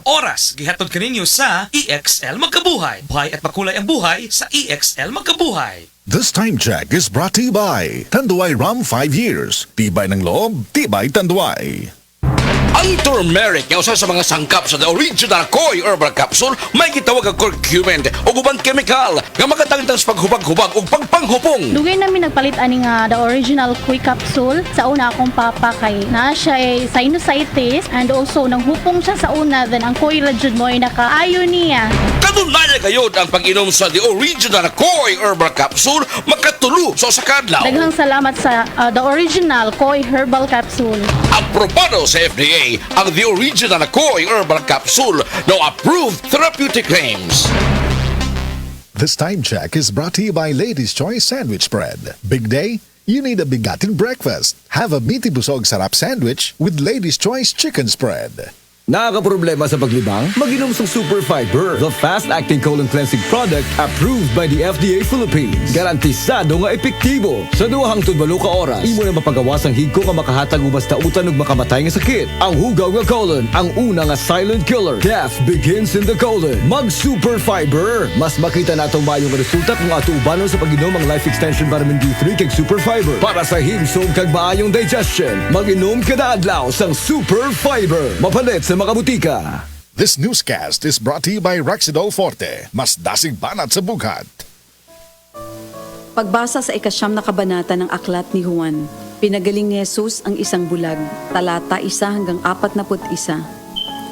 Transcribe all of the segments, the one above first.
oras gihatod kaninyo sa EXL Magkabuhay. Buhay at makulay ang buhay sa EXL Magkabuhay. This time check is brought to you by Tanduay Rum 5 years. Tibay ng loob, tibay Tanduay. Ang turmeric nga usa sa mga sangkap sa the original Koi Herbal Capsule may gitawag ang curcumin o ubang chemical nga magatangtang sa paghubag-hubag o pagpanghupong. Dugay namin nagpalit ani nga the original Koi capsule sa una akong papa kay na siya ay sinusitis and also nang hupong siya sa una then ang Koi ra jud mo ay nakaayo niya. Katunayan kayo ang pag-inom sa the original Koi Herbal Capsule makatulo sa usa ka adlaw. Daghang salamat sa the original Koi Herbal Capsule. Aprobado sa FDA ang the original Koi Herbal Capsule no approved therapeutic claims. This time check is brought to you by Ladies' Choice Sandwich Spread. Big day? You need a bigatin breakfast. Have a meaty busog sarap sandwich with Ladies' Choice Chicken Spread. Nakakaproblema sa paglibang? Mag-inom sa Super Fiber, the fast-acting colon cleansing product approved by the FDA Philippines. Garantisado nga epektibo. Sa duhang tudbalo ka oras, imo na mapagawas ang higko nga makahatag o basta utan ug makamatay nga sakit. Ang hugaw nga colon, ang una nga silent killer. Death begins in the colon. Mag-Super Fiber. Mas makita natong mayong resulta kung ato ubanon sa pag-inom ang Life Extension Vitamin D3 kag Super Fiber. Para sa himsog kag maayong digestion, mag-inom kada adlaw sang Super Fiber. Mapalit sa mga butika. This newscast is brought to you by Raxidol Forte. Mas dasig banat sa bughat. Pagbasa sa ikasyam na kabanata ng aklat ni Juan, pinagaling ni Jesus ang isang bulag, talata 1 hanggang 41.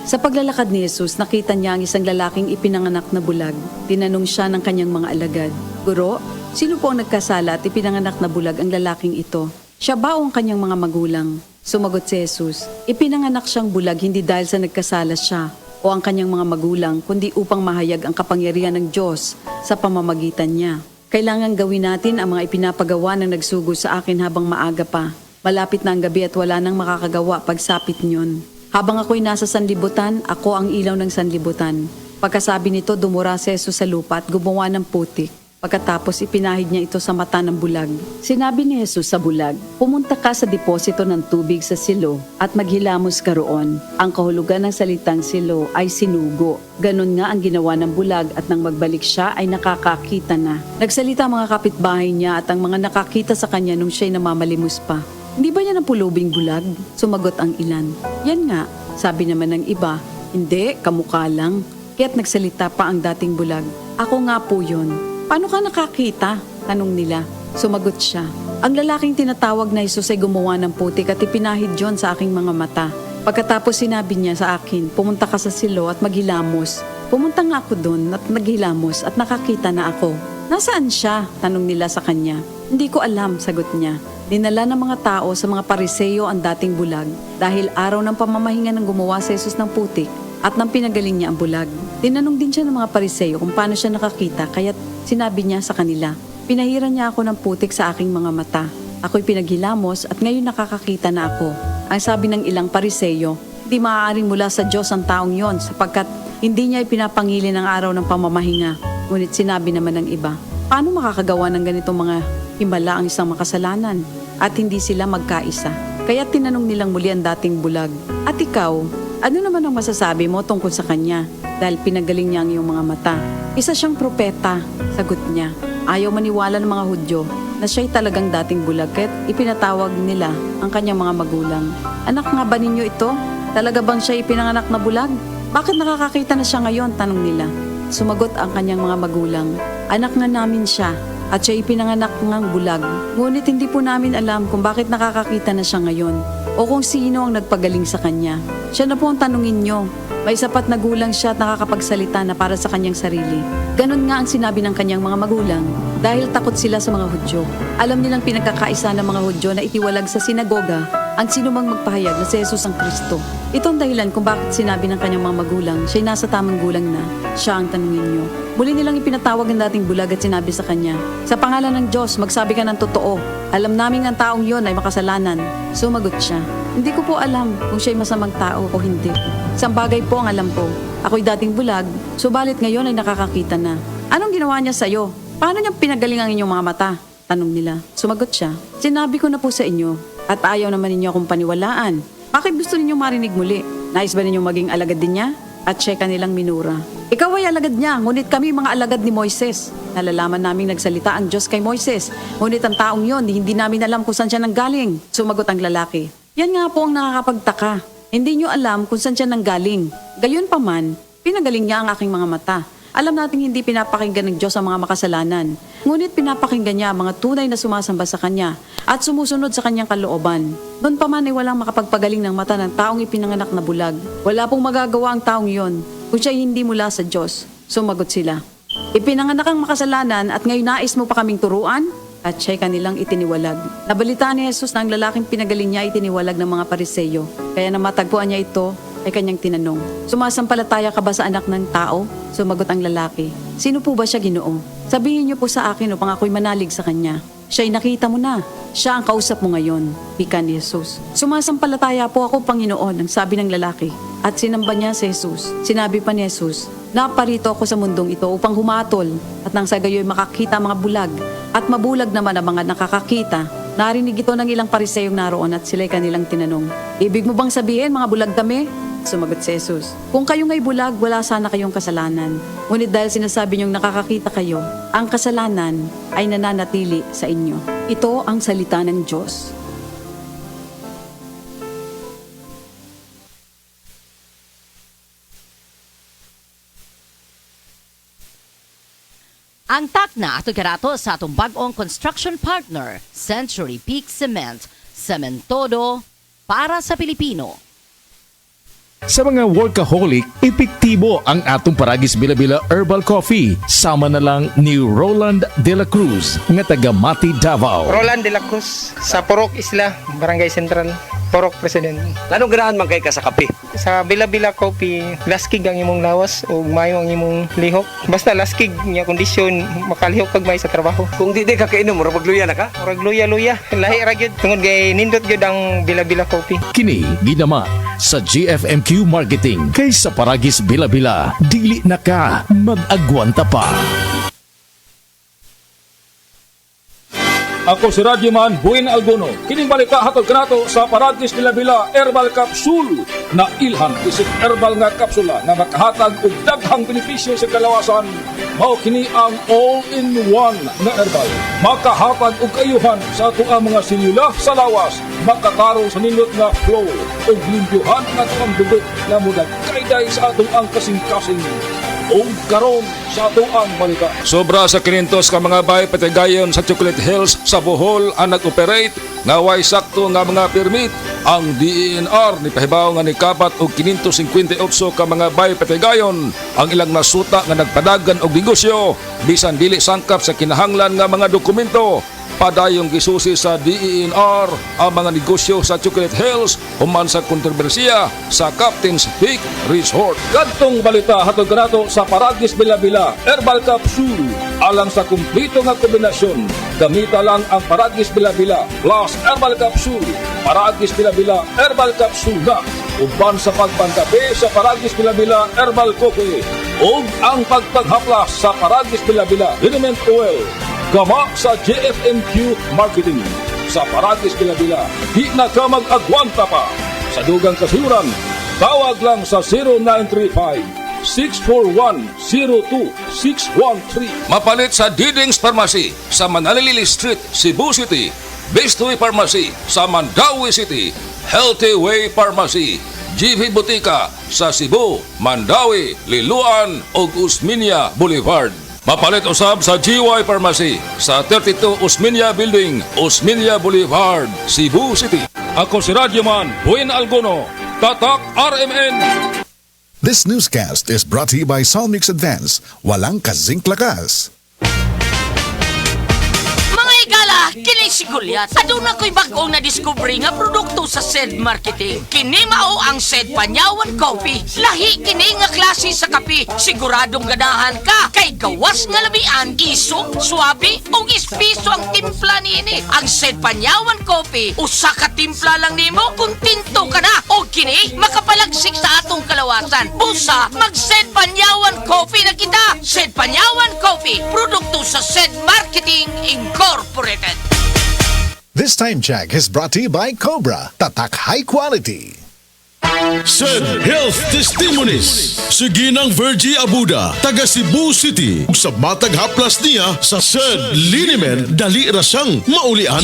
Sa paglalakad ni Jesus, nakita niya ang isang lalaking ipinanganak na bulag. Tinanong siya ng kanyang mga alagad, "Guro, sino po ang nagkasala at ipinanganak na bulag ang lalaking ito? Siya ba o ang kanyang mga magulang?" Sumagot si Jesus, "Ipinanganak siyang bulag hindi dahil sa nagkasala siya o ang kanyang mga magulang, kundi upang mahayag ang kapangyarihan ng Diyos sa pamamagitan niya. Kailangan gawin natin ang mga ipinapagawa ng nagsugo sa akin habang maaga pa. Malapit na ang gabi at wala nang makakagawa pagsapit niyon. Habang ako'y nasa sanlibutan, ako ang ilaw ng sanlibutan." Pagkasabi nito, dumura si Jesus sa lupa at gumawa ng putik. Pagkatapos ipinahid niya ito sa mata ng bulag. Sinabi ni Jesus sa bulag, "Pumunta ka sa deposito ng tubig sa silo at maghilamos ka roon." Ang kahulugan ng salitang silo ay sinugo. Ganon nga ang ginawa ng bulag at nang magbalik siya ay nakakakita na. Nagsalita ang mga kapitbahay niya at ang mga nakakita sa kanya nung siya'y namamalimos pa. "Hindi ba yan ang pulubing bulag?" Sumagot ang ilan. "Yan nga." Sabi naman ng iba, "Hindi, kamukha lang." Kaya't nagsalita pa ang dating bulag, "Ako nga po yun." "Paano ka nakakita?" tanong nila. Sumagot siya, "Ang lalaking tinatawag na Jesus ay gumawa ng putik at ipinahid yon sa aking mga mata. Pagkatapos sinabi niya sa akin, pumunta ka sa silo at maghilamos. Pumunta nga ako doon at naghilamos at nakakita na ako." "Nasaan siya?" tanong nila sa kanya. "Hindi ko alam," sagot niya. Dinala ng mga tao sa mga Pariseo ang dating bulag dahil araw ng pamamahinga ng gumawa si Jesus ng putik at nang pinagaling niya ang bulag. Tinanong din siya ng mga Pariseo kung paano siya nakakita, kaya't sinabi niya sa kanila, "Pinahiran niya ako ng putik sa aking mga mata. Ako'y pinaghilamos at ngayon nakakakita na ako." Ang sabi ng ilang Pariseo, "Hindi maaaring mula sa Diyos ang taong yon sapagkat hindi niya ipinapangili ng araw ng pamamahinga." Ngunit sinabi naman ng iba, "Paano makakagawa ng ganitong mga himala ang isang makasalanan?" At hindi sila magkaisa. Kaya tinanong nilang muli ang dating bulag, "At ikaw, ano naman ang masasabi mo tungkol sa kanya? Dahil pinagaling niya ang iyong mga mata." "Isa siyang propeta," sagot niya. Ayaw maniwala ng mga Hudyo na siya'y talagang dating bulag kaya't ipinatawag nila ang kanyang mga magulang. "Anak nga ba ninyo ito? Talaga bang siya ipinanganak na bulag? Bakit nakakakita na siya ngayon?" tanong nila. Sumagot ang kanyang mga magulang, "Anak nga namin siya at siya ipinanganak ngang bulag. Ngunit hindi po namin alam kung bakit nakakakita na siya ngayon o kung sino ang nagpagaling sa kanya. Siya na po ang tanungin niyo. May sapat na gulang siya at nakakapagsalita na para sa kanyang sarili." Ganon nga ang sinabi ng kanyang mga magulang dahil takot sila sa mga Hudyo. Alam nilang pinagkakaisa ng mga Hudyo na itiwalag sa sinagoga ang sino mang magpahayag na si Jesus ang Kristo. Ito ang dahilan kung bakit sinabi ng kanyang mga magulang siya'y nasa tamang gulang na, siya ang tanungin niyo. Muli nilang ipinatawag ang dating bulag at sinabi sa kanya, "Sa pangalan ng Diyos, magsabi ka ng totoo. Alam namin ang taong yon ay makasalanan." Sumagot siya, "Hindi ko po alam kung siya'y masamang tao o hindi. Isang bagay po ang alam ko. Ako'y dating bulag, subalit ngayon ay nakakakita na." "Anong ginawa niya sa'yo? Paano niya pinagaling ang inyong mga mata?" tanong nila. Sumagot siya, "Sinabi ko na po sa inyo at ayaw naman ninyo akong paniwalaan. Bakit gusto ninyong marinig muli? Nais ba ninyong maging alagad din niya?" at siya kanilang minura. Ikaw ay alagad niya, ngunit kami mga alagad ni Moises. Nalalaman naming nagsalita ang Diyos kay Moises, ngunit ang taong yon, hindi namin alam kung saan siya nanggaling. Sumagot ang lalaki. Yan nga po ang nakakapagtaka. Hindi nyo alam kung saan siya nanggaling. Gayon pa man, pinagaling niya ang aking mga mata. Alam nating hindi pinapakinggan ng Diyos ang mga makasalanan. Ngunit pinapakinggan niya ang mga tunay na sumasamba sa Kanya at sumusunod sa Kanyang kalooban. Doon pa man ay walang makapagpagaling ng mata ng taong ipinanganak na bulag. Wala pong magagawa ang taong yon kung siya hindi mula sa Diyos. Sumagot sila. Ipinanganak ang makasalanan at ngayon nais mo pa kaming turuan? At siya'y kanilang itiniwalag. Nabalitaan ni Jesus na ang lalaking pinagaling niya itiniwalag ng mga Pariseyo. Kaya na matagpuan niya ito, ay kanyang tinanong, sumasampalataya ka ba sa anak ng tao? Sumagot ang lalaki, sino po ba siya, Ginoo? Sabihin niyo po sa akin upang ako'y manalig sa kanya. Siya'y nakita mo na. Siya ang kausap mo ngayon, ika ni Jesus. Sumasampalataya po ako, Panginoon, ang sabi ng lalaki. At sinamba niya si Jesus. Sinabi pa ni Jesus, naparito ako sa mundong ito upang humatol at nang sa gayo'y makakita mga bulag at mabulag naman ang mga nakakakita. Narinig ito ng ilang Pariseyong naroon at sila'y kanilang tinanong, ibig mo bang sabihin mga bulag kami? Sumagot si Jesus, kung kayo nga'y bulag, wala sana kayong kasalanan. Ngunit dahil sinasabi niyong nakakakita kayo, ang kasalanan ay nananatili sa inyo. Ito ang salita ng Diyos. Ang takna ato garato sa atong bag-ong construction partner, Century Peak Cement, Cementodo para sa Pilipino. Sa mga workaholic, epektibo ang atong Paragis Bila-Bila Herbal Coffee. Sama na lang ni Roland De La Cruz, nga taga Mati, Davao. Roland De La Cruz sa Purok Isla, Barangay Central, Purok President. Anong ganahan man kay ka sa kape? Sa Bila-Bila Coffee, laskig ang imong lawas o mayo ang imong lihok. Basta laskig niya kondisyon, makalihok kag may sa trabaho. Kung di ka kainom, mura magluya na ka? Murag luya-luya, lahi ra gyud. Tungod kay nindot gyud ang Bila-Bila Coffee. Kini ginama sa GFMQ Marketing. Kaysa Paragis Bila-Bila, dili na ka mag-agwanta pa. Ako si Radyoman Buin Alguno. Kining balita hatod kanato sa Paragis Bila-Bila Herbal Capsule na ilhan isip herbal nga kapsula nga makahatag og daghang benepisyo sa kalawasan. Mao kini ang all-in-one na herbal. Makahatag og kayuhan sa ato ang mga selula sa lawas. Makatarong sa nindot nga flow og limpyuhan nga ang dugot nga mudag kayday sa atong ang kasing-kasing. O karon sa atuang balita. Sobra sa 500 ka mga bahay patigayon sa Chocolate Hills sa Bohol ang nag-operate nga way sakto nga mga permit. Ang DENR ni pahibaw nga nikapat og 558 ka mga bahay patigayon ang ilang nasuta nga nagpadagan og negosyo bisan dili sangkap sa kinahanglan nga mga dokumento. Padayong gisusi sa DENR ang mga negosyo sa Chocolate Hills human sa kontrobersiya sa Captain's Peak Resort. Kadtong balita hatod kanato sa Paragis Bila-Bila Herbal Capsule alang sa kumplito nga kombinasyon. Gamita lang ang Paragis Bila-Bila plus Herbal Capsule. Paragis Bila-Bila Herbal Capsule na uban sa pagpantabi sa Paragis Bila-Bila Herbal Coffee ug ang pagpaghaplas sa Paragis Bila-Bila Liniment Oil. Gama sa JFMQ Marketing. Sa Paragis Bila-Bila, di na ka mag-agwanta pa. Sa dugang kasiuran, tawag lang sa 0935-641-02613. Mapalit sa Diding's Pharmacy sa Manalili Street, Cebu City. Best Way Pharmacy sa Mandawi City. Healthy Way Pharmacy, GV Butika sa Cebu, Mandawi, Liloan ug Usmeña Boulevard. Mapalit usab sa GY Pharmacy sa 32 Usmeña Building, Usmeña Boulevard, Cebu City. Ako si Radyoman Buin Alguno, Tatak RMN. This newscast is brought to you by Salmix Advance. Walang kasing lakas. Kini si Goliath. Aduna ko'y bagong na-discover nga produkto sa SED Marketing. Kini mao ang SED Panyawan Coffee. Lahi kini nga klase sa kape. Siguradong ganahan ka. Kay gawas nga labian, isok, swabe, o ispiso ang timpla nini. Ang SED Panyawan Coffee, usa ka timpla lang nimo, kontento ka na. O kini, makapalagsik sa atong kalawasan. Busa, mag-SED Panyawan Coffee na kita. SED Panyawan Coffee, produkto sa SED Marketing Incorporated. This time check is brought to you by Cobra, Tatak High Quality. Said Health Testimonies. Si Ginang Virgie Abuda, taga Cebu City. Sa matag haplas niya sa Said Linimen, dali ra siyang maulian.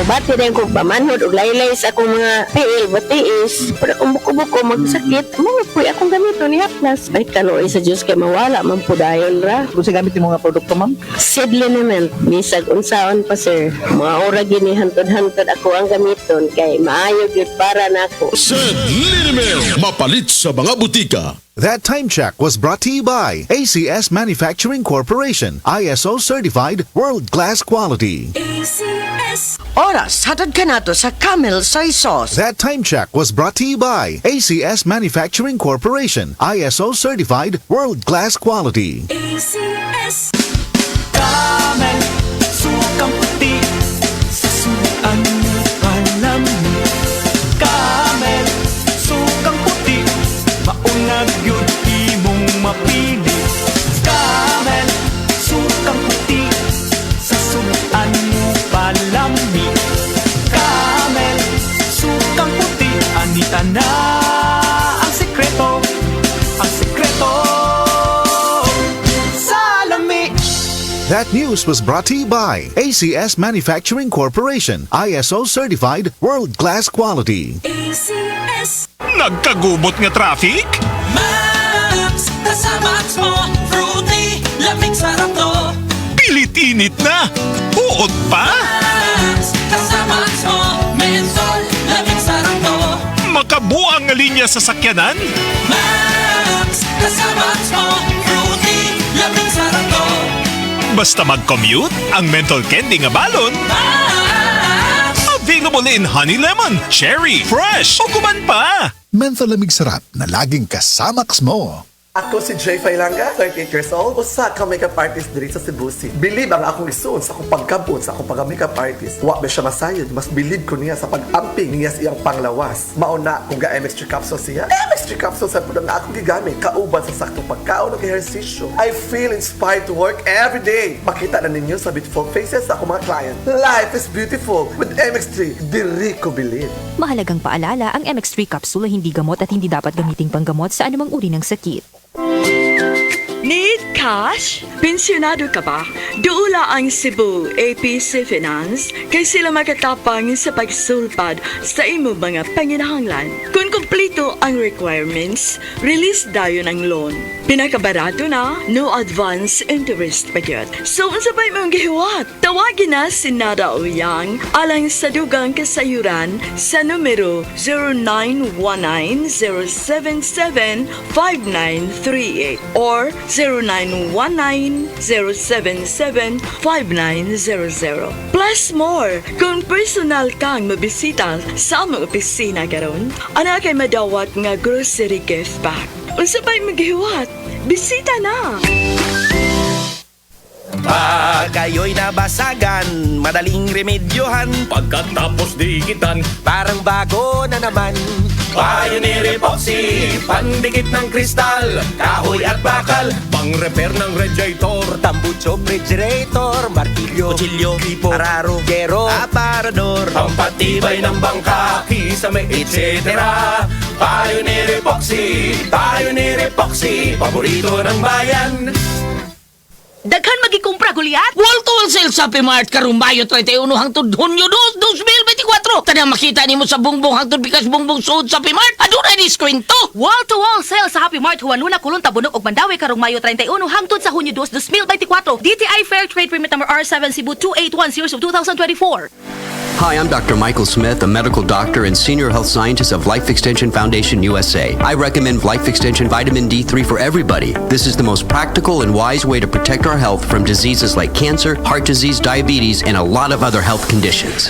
Bati rin kong pamanhod o laylay sa akong mga PL, batiis. Para kung buko-buko magsakit, mga puy akong gamito ni haplas. Ay kanoy sa Diyos kay mawala, mampudayon ra. Kung sa gamit yung mga produkto, ma'am? Said Linimen, bisag unsaon pa sir. Mga ora gini hantod-hantod ako ang gamiton kay maayo gyud para nako. Said Linimen, mapalit sa mga butika. That time check was brought to you by ACS Manufacturing Corporation, ISO certified world-class quality. ACS. Oras, hatad ka na to sa Camel Soy Sauce. That time check was brought to you by ACS Manufacturing Corporation, ISO certified world-class quality. ACS. Camel, sukang puti, sa suan mo palami. Camel, sukang puti, maunag yun imong mapili. Camel, sukang puti, sa suan mo palami. Camel, sukang puti, anita na ang sekreto, ang sekreto. That news was brought to you by ACS Manufacturing Corporation, ISO certified world-class quality. ACS. Nagkagubot nga traffic? Max, kasamax mo, fruity, lamig sarap to. Pilit-init na, uot pa? Max, kasamax mo, menthol, lamig sarap to. Makabuang nga linya sa sakyanan? Max, kasamax mo, fruity, lamig sarap to. Basta mag-commute, ang menthol candy nga balon. Available in honey lemon, cherry, fresh, o kuman pa. Menthol lamig sarap na laging kasamax mo. Ako si Jay Failanga, 38 years old, usa ka makeup artist diri sa Cebu City. Believe ang akong isuon sa akong pagkabot sa akong pagka-makeup artist. Wa ba siya masayod, mas believe ko niya sa pag-amping niya sa iyang panglawas. Mauna kung ga MX3 capsule siya. MX3 capsule sa pudang na akong gigamit, kauban sa saktong pagkaon ng ehersisyo. I feel inspired to work every day. Makita na ninyo sa beautiful faces sa akong mga client. Life is beautiful with MX3. Diri ko believe. Mahalagang paalala, ang MX3 capsule ay hindi gamot at hindi dapat gamiting panggamot sa anumang uri ng sakit. Need cash? Pensyonado ka ba? Duula ang Cebu APC Finance kay sila makatapang sa pagsulpad sa imo mga panginahanglan. Kung kumpleto ang requirements, release dayon ang loan. Pinakabarato na, no advance interest pa yun. So, unsabay mong gihiwat, tawagin na si Nada Uyang alang sa dugang kasayuran sa numero 0919-077-5938 or 0919-077-5900. Plus more, kung personal kang mabisita sa among opisina karon, ana kay madawat nga grocery gift bag. Unsabay maghiwat, bisita na! Pag kayo'y nabasagan, madaling remedyohan. Pagkatapos dikitan, parang bago na naman. Pioneer Epoxy, pandikit ng kristal, kahoy at bakal, pang-repair ng radiator, tambucho, refrigerator, martilyo, kutsilyo, tipo, araro, gero, aparador, pampatibay ng bangka, kisame, etc. Pioneer Epoxy, paborito ng bayan. Daghan magikumpra Goliath. Wall to wholesale sa P-Mart karong Mayo 31 hangtod Hunyo 2, 2024. Tanang makita nimo sa bungbong hangtod bikas bungbong suod sa P-Mart. Aduna diskwento. Wall to wall sale sa Happy Mart Juan Luna Kulon Tabunok ug Mandawi karong Mayo 31 hangtod sa Hunyo 2, 2024. DTI Fair Trade Permit number R7 Cebu 2810 of 2024. Hi, I'm Dr. Michael Smith, a medical doctor and senior health scientist of Life Extension Foundation USA. I recommend Life Extension Vitamin D3 for everybody. This is the most practical and wise way to protect our health from diseases like cancer, heart disease, diabetes, and a lot of other health conditions.